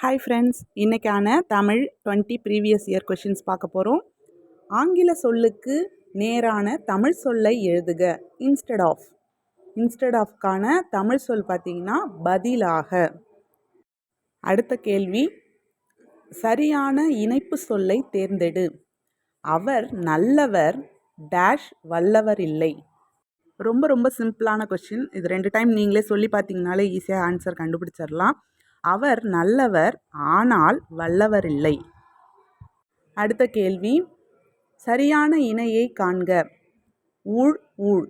Hi friends, இன்றைக்கான Tamil 20 previous year questions பார்க்க போகிறோம். ஆங்கில சொல்லுக்கு நேரான தமிழ் சொல்லை எழுதுக. இன்ஸ்டெட் ஆஃப்கான தமிழ் சொல் பார்த்தீங்கன்னா பதிலாக. அடுத்த கேள்வி, சரியான இணைப்பு சொல்லை தேர்ந்தெடு. அவர் நல்லவர் டேஷ் வல்லவர் இல்லை. ரொம்ப ரொம்ப சிம்பிளான கொஷின். இது 2 டைம் நீங்களே சொல்லி பார்த்தீங்கனாலே ஈஸியாக ஆன்சர் கண்டுபிடிச்சிடலாம். அவர் நல்லவர் ஆனால் வல்லவர் இல்லை. அடுத்த கேள்வி, சரியான இணையை காண்க. ஊழ் ஊழ்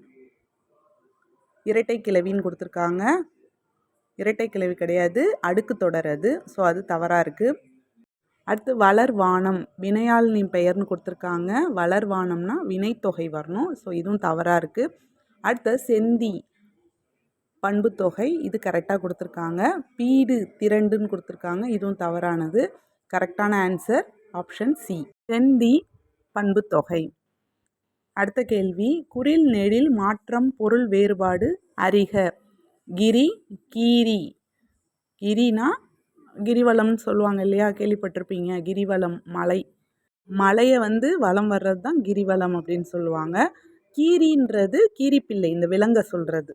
இரட்டை கிளவின்னு கொடுத்துருக்காங்க. இரட்டை கிளவி கிடையாது, அடுக்கு தொடர் அது. ஸோ அது தவறாக இருக்குது. அடுத்து வளர்வானம் வினையாளினி பெயர்னு கொடுத்துருக்காங்க. வளர்வானம்னா வினைத்தொகை வரணும். ஸோ இதுவும் தவறாக இருக்குது. அடுத்து செந்தி பண்புத்தொகை, இது கரெக்டாக கொடுத்துருக்காங்க. பீடு திரண்டுன்னு கொடுத்துருக்காங்க. இதுவும் தவறானது. கரெக்டான ஆன்சர் ஆப்ஷன் சி, செந்தி பண்புத்தொகை. அடுத்த கேள்வி, குறில் நெடில் மாற்றம் பொருள் வேறுபாடு அறிக. கிரி கீரி. கிரினா கிரிவலம்னு சொல்லுவாங்க இல்லையா, கேள்விப்பட்டிருப்பீங்க. கிரிவலம் மலை, மலையை வலம் வர்றது தான் கிரிவலம் அப்படின்னு சொல்லுவாங்க. கீரின்றது கீரிப்பிள்ளை, இந்த விலங்கை சொல்கிறது.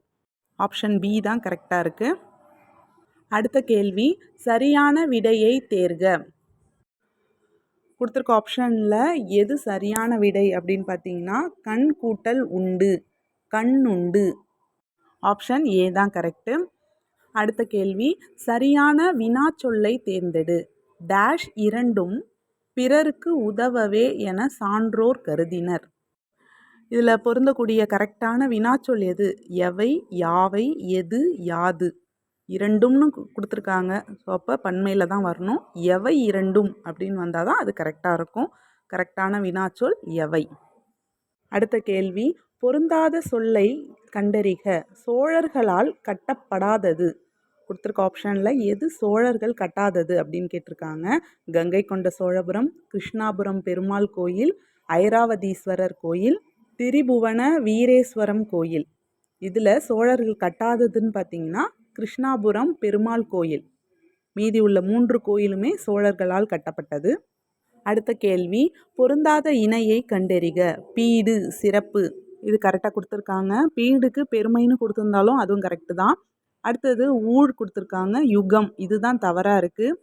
ஆப்ஷன் பி தான் கரெக்டாக இருக்குது. அடுத்த கேள்வி, சரியான விடையை தேர்க. கொடுத்துருக்க ஆப்ஷனில் எது சரியான விடை அப்படின்னு பார்த்தீங்கன்னா கண் கூட்டல் உண்டு, கண் உண்டு. ஆப்ஷன் ஏ தான் கரெக்டு. அடுத்த கேள்வி, சரியான வினா சொல்லை தேர்ந்தெடு. டேஷ் இரண்டும் பிறருக்கு உதவவே என சான்றோர் கருதினர். இதில் பொருந்தக்கூடிய கரெக்டான வினாச்சொல் எது? எவை, யாவை, எது, யாது. இரண்டும்னு கொடுத்துருக்காங்க. ஸோ அப்போ பன்மையில் தான் வரணும். எவை இரண்டும் அப்படின்னு வந்தால் தான் அது கரெக்டாக இருக்கும். கரெக்டான வினாச்சொல் எவை. அடுத்த கேள்வி, பொருந்தாத சொல்லை கண்டறிக. சோழர்களால் கட்டப்படாதது. கொடுத்துருக்க ஆப்ஷனில் எது சோழர்கள் கட்டாதது அப்படின்னு கேட்டிருக்காங்க. கங்கை கொண்ட சோழபுரம், கிருஷ்ணாபுரம் பெருமாள் கோயில், ஐராவதீஸ்வரர் கோயில், திரிபுவன வீரேஸ்வரம் கோயில். இதில் சோழர்கள் கட்டாததுன்னு பார்த்தீங்கன்னா கிருஷ்ணாபுரம் பெருமாள் கோயில். மீதி உள்ள 3 கோயிலுமே சோழர்களால் கட்டப்பட்டது. அடுத்த கேள்வி, பொருந்தாத இணையை கண்டறிக. பீடு சிறப்பு, இது கரெக்டாக கொடுத்துருக்காங்க. பீடுக்கு பெருமைன்னு கொடுத்துருந்தாலும் அதுவும் கரெக்டு தான். அடுத்தது ஊழ் கொடுத்துருக்காங்க. யுகம், இதுதான் தவறாக இருக்குது.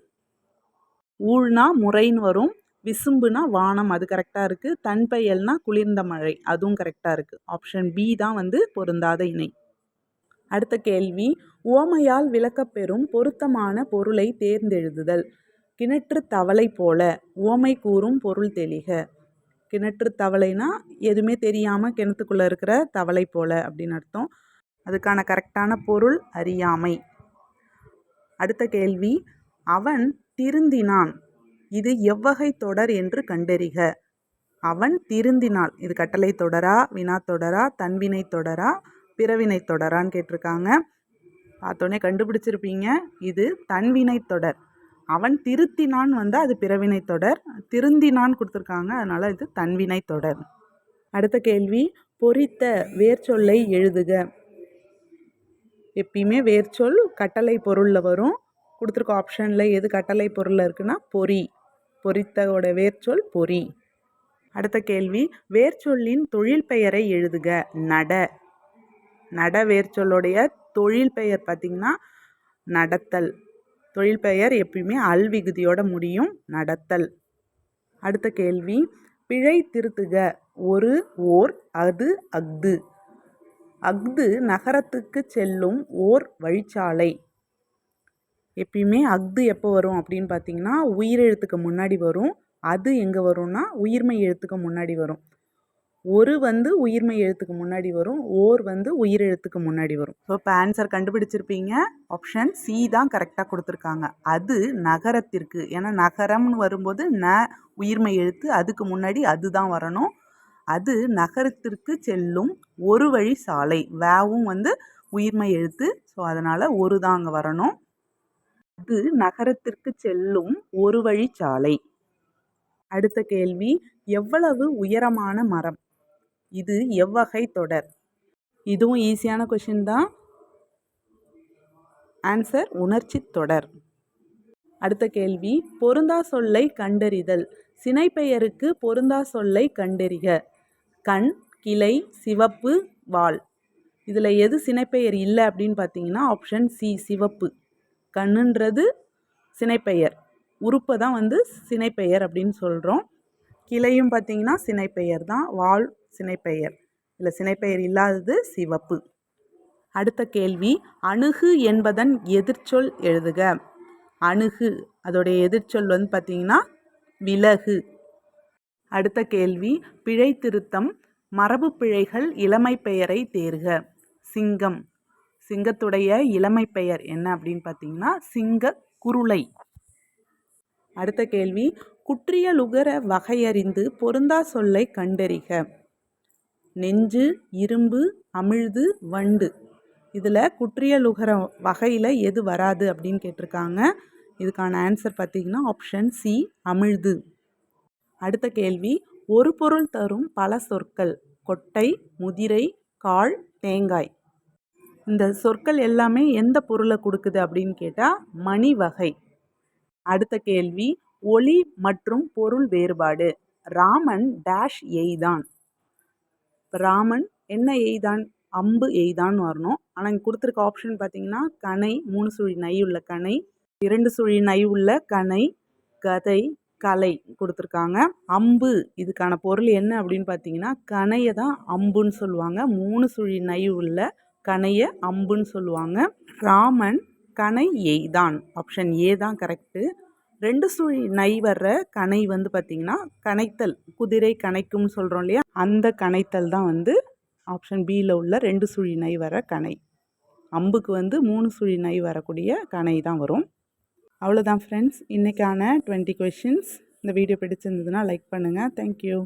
ஊழ்னா முறைன்னு வரும். விசும்புனா வானம், அது கரெக்டாக இருக்குது. தன்பெயல்னா குளிர்ந்த மழை, அதுவும் கரெக்டாக இருக்குது. ஆப்ஷன் பி தான் பொருந்தாத இணை. அடுத்த கேள்வி, உவமையால் விளக்கப்பெறும் பொருத்தமான பொருளை தேர்ந்தெழுதுதல். கிணற்று தவளை போல உவமை கூறும் பொருள் தெளிக. கிணற்று தவளைனா எதுவுமே தெரியாமல் கிணத்துக்குள்ளே இருக்கிற தவளை போல அப்படின்னு அர்த்தம். அதுக்கான கரெக்டான பொருள் அறியாமை. அடுத்த கேள்வி, அவன் திருந்தினான், இது எவ்வகை தொடர் என்று கண்டறிக. அவன் திருந்தினாள், இது கட்டளை தொடரா, வினா தொடரா, தன்வினை தொடரா, பிறவினை தொடரான்னு கேட்டிருக்காங்க. பார்த்தோன்னே கண்டுபிடிச்சிருப்பீங்க, இது தன்வினை தொடர். அவன் திருத்தினான் வந்தால் அது பிறவினை தொடர். திருந்தினான் கொடுத்துருக்காங்க, அதனால் இது தன்வினை தொடர். அடுத்த கேள்வி, பொறித்த வேர்ச்சொல்லை எழுதுக. எப்பயுமே வேர்ச்சொல் கட்டளை பொருளில் வரும். கொடுத்துருக்க ஆப்ஷனில் எது கட்டளை பொருளில் இருக்குன்னா பொறி. பொறித்தோட வேர்ச்சொல் பொறி. அடுத்த கேள்வி, வேர்ச்சொல்லின் தொழில் பெயரை எழுதுக. நட. நட வேர்ச்சொல்லுடைய தொழில் பெயர் பார்த்திங்கன்னா நடத்தல். தொழில் பெயர் எப்பயுமே அல் விகுதியோட முடியும், நடத்தல். அடுத்த கேள்வி, பிழை திருத்துக. ஒரு, ஓர், அது, அஃது. அஃது நகரத்துக்கு செல்லும் ஓர் வழிச்சாலை. எப்பயுமே அஃது எப்போ வரும் அப்படின்னு பார்த்தீங்கன்னா உயிரெழுத்துக்கு முன்னாடி வரும். அது எங்கே வரும்னா உயிர்மை எழுத்துக்கு முன்னாடி வரும். ஒரு உயிர்மை எழுத்துக்கு முன்னாடி வரும். ஓர் உயிரெழுத்துக்கு முன்னாடி வரும். ஸோ இப்போ ஆன்சர் கண்டுபிடிச்சிருப்பீங்க. ஆப்ஷன் சி தான் கரெக்டாக கொடுத்துருக்காங்க. அது நகரத்திற்கு, ஏன்னா நகரம்னு வரும்போது ந உயிர்மை எழுத்து, அதுக்கு முன்னாடி அது தான் வரணும். அது நகரத்திற்கு செல்லும் ஒரு வழி சாலை. வேவும் உயிர்மை எழுத்து. ஸோ அதனால் ஒரு தான் அங்கே வரணும். அது நகரத்திற்கு செல்லும் ஒரு வழி சாலை. அடுத்த கேள்வி, எவ்வளவு உயரமான மரம், இது எவ்வகை தொடர். இதுவும் ஈஸியான கொஷின் தான். ஆன்சர் உணர்ச்சி தொடர். அடுத்த கேள்வி பொருந்தா சொல்லை கண்டறிதல். சினைப்பெயருக்கு பொருந்தா சொல்லை கண்டறிக. கண், கிளை, சிவப்பு, வால். இதில் எது சினைப்பெயர் இல்லை அப்படின்னு பார்த்தீங்கன்னா ஆப்ஷன் சி சிவப்பு. கண்ணுன்றது சினைப்பெயர், உறுப்பை தான் வந்து சினைப்பெயர் அப்படின்னு சொல்கிறோம். கிளையும் பார்த்தீங்கன்னா சினைப்பெயர் தான், வால் சினைப்பெயர். இதில் சினைப்பெயர் இல்லாதது சிவப்பு. அடுத்த கேள்வி அணுகு என்பதன் எதிர்ச்சொல் எழுதுக. அணுகு அதோடைய எதிர்ச்சொல் வந்து பார்த்தீங்கன்னா விலகு. அடுத்த கேள்வி பிழை திருத்தம். மரபு பிழைகள் இளமை பெயரை தேர்க. சிங்கம், சிங்கத்துடைய இளமை பெயர் என்ன அப்படின்னு பார்த்தீங்கன்னா சிங்க குருளை. அடுத்த கேள்வி குற்றியலுகர வகையறிந்து பொருந்தா சொல்லை கண்டறிக. நெஞ்சு, இரும்பு, அமிழ்து, வண்டு. இதில் குற்றியலுகர வகையில் எது வராது அப்படின்னு கேட்டிருக்காங்க. இதுக்கான ஆன்சர் பார்த்தீங்கன்னா ஆப்ஷன் சி அமிழ்து. அடுத்த கேள்வி ஒரு பொருள் தரும் பல சொற்கள். கொட்டை, முதிரை, கால், தேங்காய். இந்த சொற்கள் எல்லாமே எந்த பொருளை கொடுக்குது அப்படின்னு கேட்டால் மணி வகை. அடுத்த கேள்வி ஒளி மற்றும் பொருள் வேறுபாடு. ராமன் டேஷ் எய்தான். ராமன் என்ன எய்தான்? அம்பு எய்தான்னு வரணும். ஆனால் இங்கே கொடுத்துருக்க ஆப்ஷன் பார்த்தீங்கன்னா கணை, 3 சுழி நை உள்ள கணை, 2 சுழி நை உள்ள கணை, கதை, கலை கொடுத்துருக்காங்க. அம்பு இதுக்கான பொருள் என்ன அப்படின்னு பார்த்தீங்கன்னா கணையை தான் அம்புன்னு சொல்லுவாங்க. 3 சுழி நை உள்ள கணையை அம்புன்னு சொல்லுவாங்க. ராமன் கணை எய்தான். ஆப்ஷன் ஏ தான் கரெக்டு. 2 சுழி நை வர்ற கணை வந்து பார்த்திங்கன்னா கணைத்தல், குதிரை கணைக்கும்னு சொல்கிறோம் இல்லையா, அந்த கணைத்தல் தான் வந்து ஆப்ஷன் பியில் உள்ள 2 சுழி நை வர கணை. அம்புக்கு வந்து 3 சுழி நை வரக்கூடிய கணை தான் வரும். அவ்வளோதான் ஃப்ரெண்ட்ஸ், இன்றைக்கான 20 கொஷின்ஸ். இந்த வீடியோ பிடிச்சிருந்ததுன்னா லைக் பண்ணுங்கள். தேங்க்யூ.